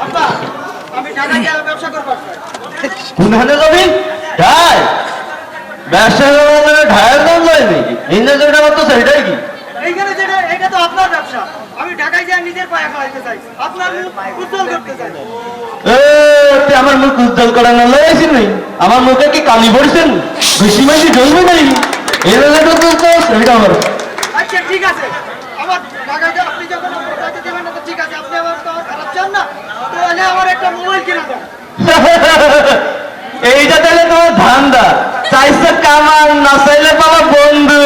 আব্বা আমি ঢাকায় গিয়ে ব্যবসা করব। কোনখানে যাবি? ঢাকায় ব্যবসা করবো? ঢাকায় দাম যায় নাকি? ইংরেজি যেটা করতো সেটাই কি? এইখানে যেটা এটা তো আপনার ব্যবসা, আমি ঢাকায় গিয়ে নিজের পায়ে খাওয়াইতে চাই, আপনার মুখ উজ্জ্বল করতে চাই। আমার মুখ উজ্জ্বল করা না লাগাইছি নাই? আমার মুখে কি কালি পড়ছেন? বেশি বেশি জ্বলবে নাই? সেটা আমার। আচ্ছা ঠিক আছে, আমার ঢাকায় গিয়ে আপনি যখন পৌঁছাতে দেবেন না তো ঠিক আছে, আপনি আমার তো খারাপ চান না, তাহলে আমার একটা মোবাইল কিনে দেন। এইটা তাহলে তোমার ধান্দা? চাইছে কামান, না চাইলে বাবা বন্ধু।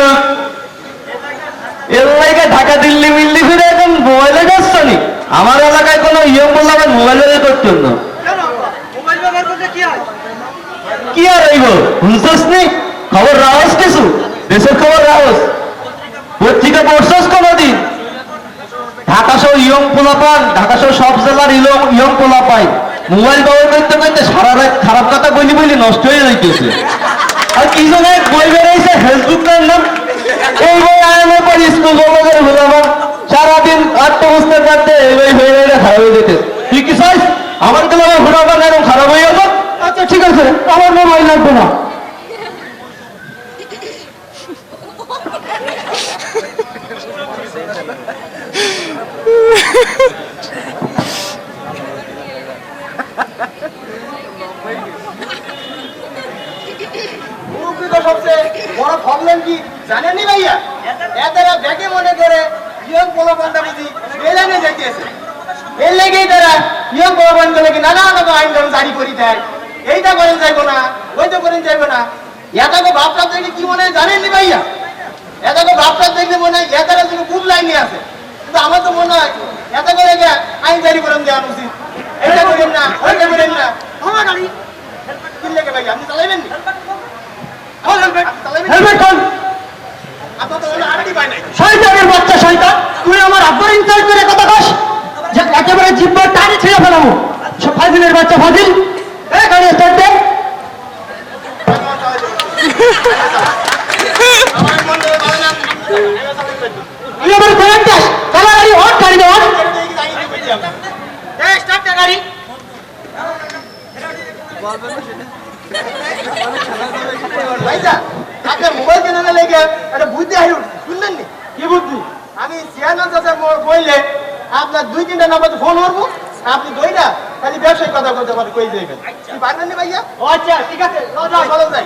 এর লাগে ঢাকা দিল্লি মিল্লি ফিরে এখন মোবাইলে যাচ্ছ নি? আমার এলাকায় কোনো ইয়ং বললে আমার মোবাইল ব্যবহার করতো না। কেন আব্বা, মোবাইল ব্যবহার করলে কি হয়? কি আর হইব? শুনছস নি খবর? রাওয়াজ কিছু দেশের খবর রাওয়াজ পত্রিকা পড়ছস কোনদিন? ঢাকা সহ ইয়ং পোলাপান, ঢাকা সহ সব জেলার ইয়ং পোলাপাই মোবাইল ব্যবহার করতে করতে সারা রাত খারাপ কথা বলি বলি নষ্ট হয়ে যাইতেছে। আর কি জন্য বই বেড়াইছে ফেসবুকের নাম, এই বই আয়নের পর স্কুল কলেজের ভোলাবার সারাদিন আটটা বুঝতে পারতে এই বই হয়ে গেলে খারাপ হয়ে যেতে। তুই কি চাইস আমার গেলে আমার ভোলাবার এরকম খারাপ হয়ে গেল? আচ্ছা ঠিক আছে, আমার মোবাইল লাগবে না। সবচেয়ে বড় প্রবলেম কি জানেন নি ভাইয়া? এরা ব্যাগে মনে করে ইয়ং পোলাপানটা বুঝি বেলানে যাইতেছে, এর লেগেই তারা ইয়ং পোলাপানগুলো কি নানা রকম আইন কানুন জারি করে দেয়। এইটা করেন যাইবো না, ওইটা করেন যাইবো না। এটাকে ভাবটা দেখলে কি মনে হয় জানেন নি ভাইয়া? এটাকে ভাবটা দেখলে মনে হয় এটারা যেন কোন লাইনে আছে, কিন্তু আমার তো মনে হয় এত করে আইন জারি করেন দেওয়া উচিত। এইটা করেন না, ওইটা করেন না। আমার গাড়ি কিনলে ভাই আপনি চালাইবেন নি? হেলমেট খোল। আপনার তো মনে আরেকটি পায় নাই। শয়তানের বাচ্চা শয়তান, তুই আমার আব্বার ইনসাল্ট করে কথা কস যে একেবারে জিব্বা টানি ছিঁড়ে ফেলাবো। ফাজিলের বাচ্চা ফাজিল, এই গাড়ি স্টার্ট দে। তুই আমার কোন দাস? চালা গাড়ি হট, গাড়ি দে হট। এই স্টার্ট দে গাড়ি। ভাইজা আপনার মোবাইল কেনার লেগে একটা বুদ্ধি আইল, শুনলেন নি? কি বুদ্ধি? আমি সিয়ানা চাচার বইলে আপনার 2-3টা নাম্বার ফোন করবো, আপনি দইটা খালি ব্যবসায়িক কথা বলতে পারেন, কই যাইবেন। কি পারবেন নি ভাইয়া? আচ্ছা ঠিক আছে, চলো যাই।